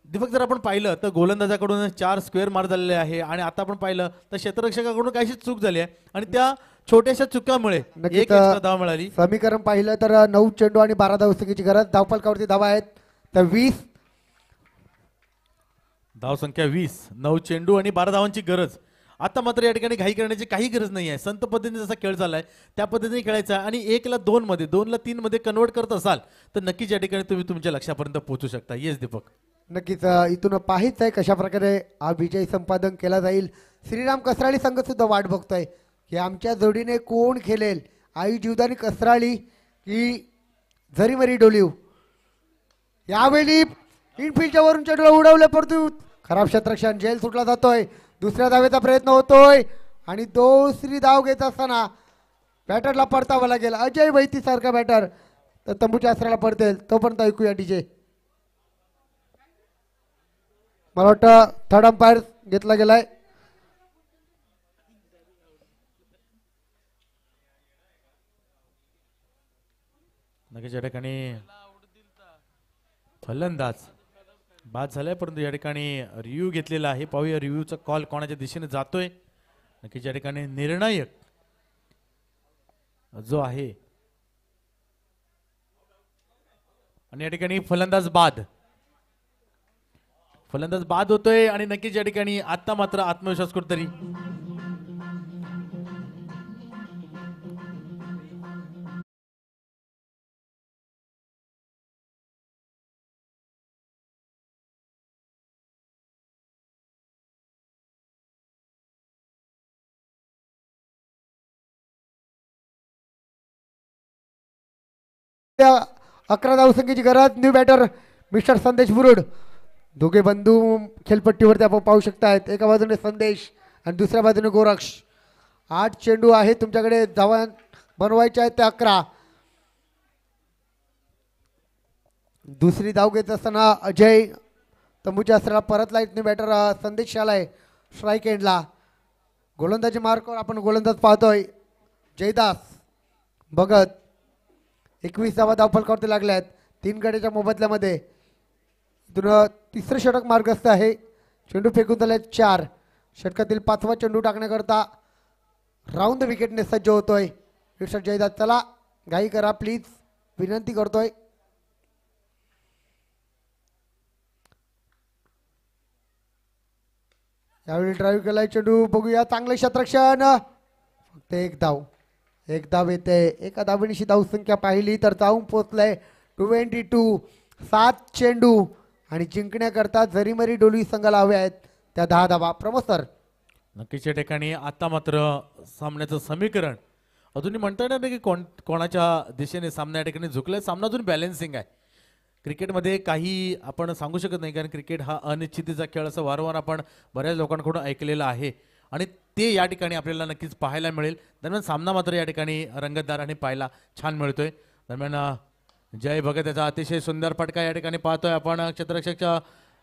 दीपक जर आपण पाहिलं तर गोलंदाजाकडून 4 स्क्वेअर मार झालेले आहे आणि आता आपण पाहिलं तर क्षेत्ररक्षकाकडून काहीशी चूक झाली आहे आणि त्या छोट्याशा चुकामुळे नक्कीच, एक एक्स्ट्रा धाव मिळाली. समीकरण पाहिलं तर 9 चेंडू आणि 12 धावसंख्येची गरज. धावफलकावरती धावा आहेत तर 20. धावसंख्या 20, 9 चेंडू आणि 12 धावांची गरज. आता मात्र या ठिकाणी घाई करण्याची काही गरज नाही आहे. संत पद्धतीने जसा खेळ चाललाय त्या पद्धतीने खेळायचा आहे आणि 1 ला 2 मध्ये 2 ला 3 मध्ये कन्वर्ट करत असाल तर नक्कीच या ठिकाणी तुम्ही तुमच्या लक्ष्यापर्यंत पोहोचू शकता. येस दीपक. नक्कीच इथून पाहिजे आहे कशा प्रकारे हा विजय संपादन केला जाईल. श्रीराम कसराळी संघ सुद्धा वाट बघतोय की आमच्या जोडीने कोण खेळेल. आई जीवदानी कसराळी की झरीमरी डोलीव. यावेळी इनफिल्डच्या वरून चेंडूला उडवले परंतु खराब क्षेत्ररक्षण. जेल सुटला जातोय. दुसऱ्या धावेचा प्रयत्न होतोय आणि दुसरी धाव घेत असताना बॅटरला परतावा लागेल. अजय वैती सारखा बॅटर तर तंबूच्या आसऱ्याला पडतील. तोपर्यंत ऐकूया डीजे. मला वाटतं थर्ड अंपायर घेतला गेलाय. नक्कीच या ठिकाणी फलंदाज बाद झालाय परंतु या ठिकाणी रिव्ह्यू घेतलेला आहे. पाहूया रिव्ह्यूचा कॉल कोणाच्या दिशेने जातोय. नक्कीच या ठिकाणी निर्णायक जो आहे आणि या ठिकाणी फलंदाज बाद होतोय आणि नक्कीच या ठिकाणी आता मात्र आत्मविश्वास कुठतरी त्या 11 धावसंख्येची गरज. न्यू बॅटर मिस्टर संदेश बुरुड. दोघे बंधू खेळपट्टीवरती आपण पाहू शकतायत. एका बाजूने संदेश आणि दुसऱ्या बाजूने गोरक्ष. 8 चेंडू आहेत तुमच्याकडे. धावा बनवायच्या आहेत त्या 11. दुसरी धाव घेत असताना अजय तंबूच्या अस्त्राला परत लाईट. न्यू बॅटर संदेश आलाय स्ट्राईक एंडला. गोलंदाजी मार्कवर आपण गोलंदाज पाहतोय जयदास भगत. 21 धावा धावफलकावरती लागल्यात 3 गड्याच्या मोबदल्यामध्ये. इथून तिसरं षटक मार्गस्थ आहे. चेंडू फेकून झाले 4. षटकातील 5वा चेंडू टाकण्याकरता राऊंड विकेटने सज्ज होतोय मिस्टर जयदास. चला घाई करा प्लीज, विनंती करतोय. यावेळी ड्राईव्ह केलाय चेंडू. बघूया चांगलं क्षेत्ररक्षण. फक्त एक धाव येते. एका धावेनिशी धावसंख्या पाहिली तर जाऊन पोचलंय 22. 7 चेंडू आणि जिंकण्याकरता जरीमरी डोली संघाला हवे आहेत त्या 10 धावा. प्रमोद सर. नक्कीच या ठिकाणी आता मात्र सामन्याचं समीकरण अजूनही म्हणता येणार नाही की कोणाच्या दिशेने सामना या ठिकाणी झुकलाय. सामना अजून बॅलेन्सिंग आहे. क्रिकेटमध्ये काही आपण सांगू शकत नाही कारण क्रिकेट हा अनिश्चितीचा खेळ असं वारंवार आपण बऱ्याच लोकांकडून ऐकलेलं आहे आणि ते या ठिकाणी आपल्याला नक्कीच पाहायला मिळेल. दरम्यान सामना मात्र या ठिकाणी रंगतदार आणि पाहायला छान मिळतोय. दरम्यान जय भगत याचा अतिशय सुंदर फटका या ठिकाणी पाहतोय आपण. क्षेत्ररक्षकच्या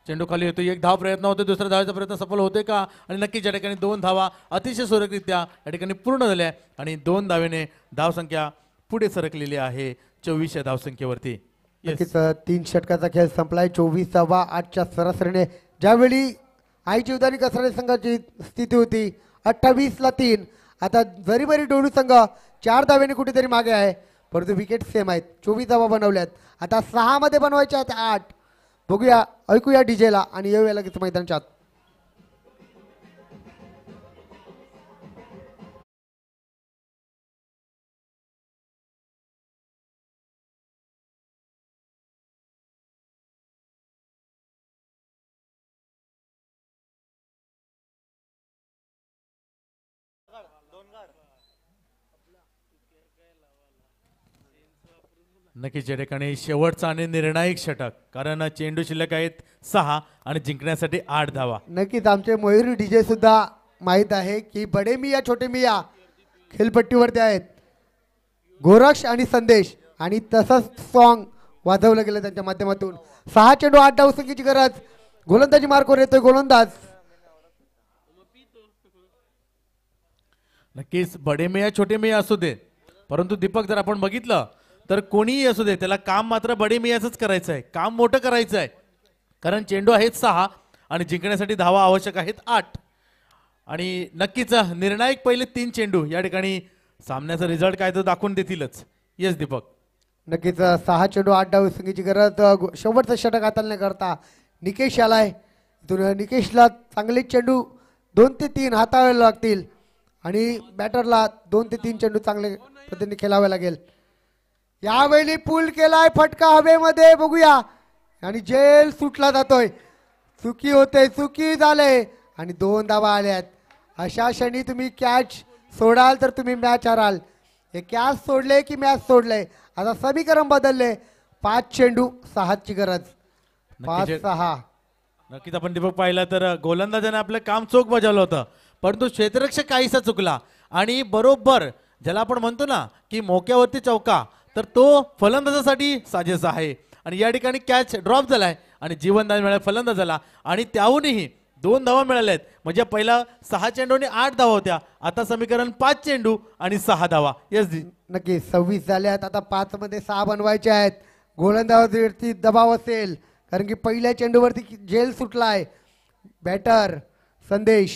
चेंडू खाली येतो. एक धाव प्रयत्न होतो. दुसऱ्या धावाचा प्रयत्न सफल होतोय का? आणि नक्कीच या ठिकाणी 2 धावा अतिशय सुरक्षितरित्या या ठिकाणी पूर्ण झाल्या आणि 2 धावेने धावसंख्या पुढे सरकलेली आहे 24 या धावसंख्येवरती. नक्कीच 3 षटकाचा खेळ संपलाय. 24 धावा 8च्या सरासरीने. ज्यावेळी आई जीवदानी कसराळी संघाची स्थिती होती 28 ला 3. आता जरीमरी डोलू संघ 4 धावेने कुठेतरी मागे आहे परंतु विकेट सेम आहेत. 24 धावा बनवल्यात. आता 6 मध्ये बनवायच्या आहेत 8. बघूया ऐकूया डीजेला आणि येऊया लगेच मैदानाच्या आत. नक्कीच या ठिकाणी शेवटचा आणि निर्णायक षटक, कारण चेंडू शिल्लक आहेत 6 आणि जिंकण्यासाठी 8 धावा. नक्कीच आमचे मयूर डीजे सुद्धा माहीत आहे की बडे मिया छोटे मिया खेळपट्टीवरती आहेत. गोरक्ष आणि संदेश आणि तसंच सॉन्ग वाजवलं गेलं त्यांच्या माध्यमातून. 6 चेंडू 8 धावसंख्येची गरज. गोलंदाजी मार्कवर येतोय गोलंदाज. नक्कीच बडे मिया छोटे मिया असू दे, परंतु दीपक जर आपण बघितलं तर कोणीही असू दे, त्याला काम मात्र बडे मियाचंच करायचं आहे, काम मोठं करायचं आहे. कारण चेंडू आहेत 6 आणि जिंकण्यासाठी धावा आवश्यक आहेत 8. आणि नक्कीच निर्णायक पहिले 3 चेंडू या ठिकाणी सामन्याचा रिझल्ट काय तो दाखवून देतीलच. येस दीपक. नक्कीच 6 चेंडू 8 धावसंख्येची गरज. शेवटचं षटक हाताळण्या करता निकेश आलाय. इथून निकेशला चांगले चेंडू 2 ते 3 हाताळावे लागतील आणि बॅटरला 2 ते 3 चेंडू चांगले पद्धतीने खेळावे लागेल. यावेळी पूल केलाय, फटका हवेमध्ये बघूया आणि जेल सुटला जातोय. चुकी होते, चुकी झाले आणि 2 धावा आल्यात. अशा क्षणी तुम्ही कॅच सोडाल तर तुम्ही मॅच हराल. हे कॅच सोडले की मॅच सोडले. आता समीकरण बदलले. 5 चेंडू 6 ची गरज. 5-6. नक्कीच आपण दीपक पाहिला तर गोलंदाजाने आपलं काम चोख बजावलं होतं, परंतु क्षेत्ररक्षक काहीसा चुकला आणि बरोबर ज्याला आपण म्हणतो ना की मोक्यावरती चौका, तर तो फलंदाजासाठी साजेसा आहे. आणि या ठिकाणी कॅच ड्रॉप झालाय आणि जीवनदान मिळालं फलंदाजाला आणि त्याहूनही 2 धावा मिळाल्या आहेत. म्हणजे पहिला 6 चेंडूने 8 धावा होत्या, आता समीकरण 5 चेंडू आणि 6 धावा. येस नक्की 26 झाल्यात. आता 5 मध्ये 6 बनवायचे आहेत. गोलंदाजावरती दबाव असेल कारण की पहिल्या चेंडूवरती जेल सुटलाय. बॅटर संदेश.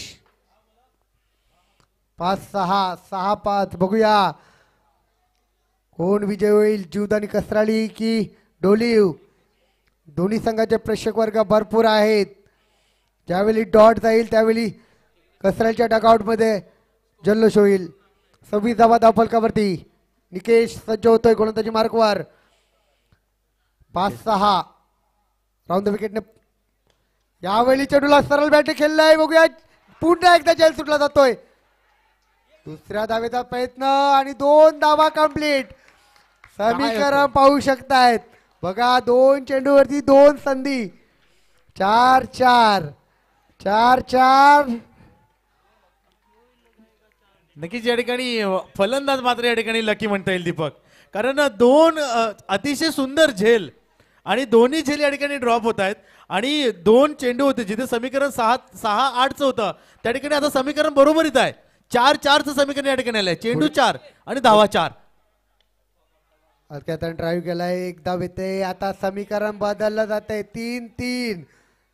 5-6 6-5. बघूया कोण विजय होईल, जीवदानी कसराळी की डोलीव. दोन्ही संघाचे प्रेक्षक वर्ग भरपूर आहेत. ज्यावेळी डॉट जाईल त्यावेळी कसराळीच्या डगआउटमध्ये जल्लोष होईल. 26 धावा धावफलकावरती. निकेश सज्ज होतोय गोलंदाजी मार्कवर. 5-6 राऊंड द विकेटने यावेळी चेंडूला सरळ बॅट खेळलाय. बघूया पुन्हा एकदा जेल सुटला जातोय. दुसऱ्या धावेचा प्रयत्न आणि 2 धावा कंप्लीट. समीकरण पाहू शकतायत बघा. 2 चेंडूवरती 2 संधी. 4-4 4-4. नक्कीच या ठिकाणी फलंदाज मात्र या ठिकाणी लकी म्हणता येईल दीपक, कारण 2 अतिशय सुंदर झेल आणि दोन्ही झेल या ठिकाणी ड्रॉप होत आहेत आणि 2 चेंडू होते. जिथे समीकरण 6-8चं होतं त्या ठिकाणी आता समीकरण बरोबरीत आहे. 4-4चं समीकरण या ठिकाणी आलंय. चेंडू 4 आणि धावा 4. आता ड्राईव्ह केलाय, एक धाव येते. आता समीकरण बदललं जाते. 3-3.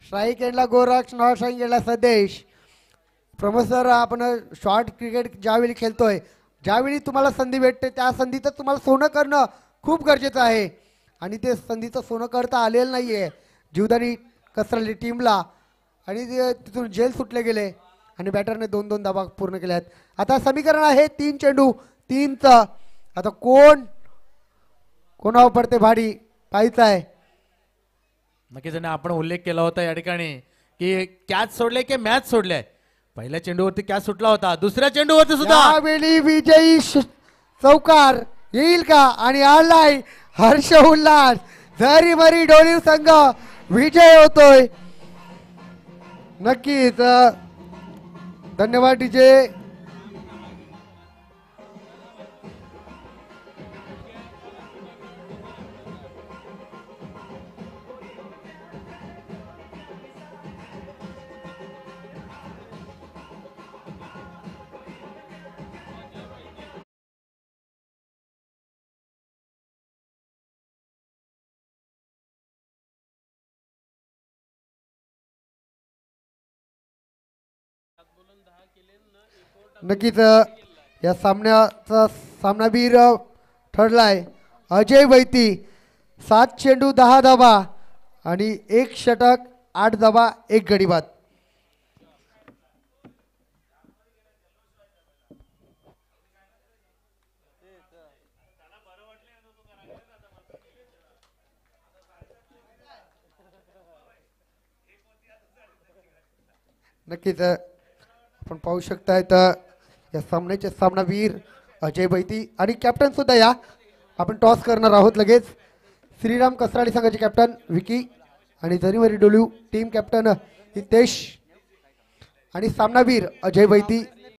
स्ट्राईक एंडला गोरक्ष, नॉट स्ट्राईक एंडला संदेश. प्रमोद सर, आपण शॉर्ट क्रिकेट ज्यावेळी खेळतोय, ज्यावेळी तुम्हाला संधी भेटते त्या संधीचं तुम्हाला सोनं करणं खूप गरजेचं आहे आणि ते संधीचं सोनं करता आलेलं नाहीये जीवदानी कसरली टीमला आणि तिथून जेल सुटले गेले आणि बॅटरने 2-2 धावा पूर्ण केल्या आहेत. आता समीकरण आहे 3 चेंडू 3चं. आता कोणावर पडते भाडी पाहायचं आहे. नक्कीच आपण उल्लेख केला होता या ठिकाणी की कॅच सोडले की मॅच सोडले. पहिल्या चेंडूवरती कॅच सुटला होता, दुसऱ्या चेंडूवरती सुद्धा यावेळी विजयी चौकार येईल का आणि आलाय हर्ष उल्हास. झरी मरी डोलीव संघ विजय होतोय. नक्कीच धन्यवाद डीजे. नक्कीच या सामन्याचा सामनावीर ठरलाय अजय वैती. 7 चेंडू 10 धावा आणि 1 षटक 8 धावा 1 गडी बाद. नक्कीच आपण पाहू शकताय तर या सामन्याचे सामनावीर अजय बैती आणि कॅप्टन सुद्धा या आपण टॉस करणार आहोत लगेच. श्रीराम कसराडी संघाचे कॅप्टन विकी आणि जरीमरी डोलू टीम कॅप्टन हितेश आणि सामनावीर अजय बैती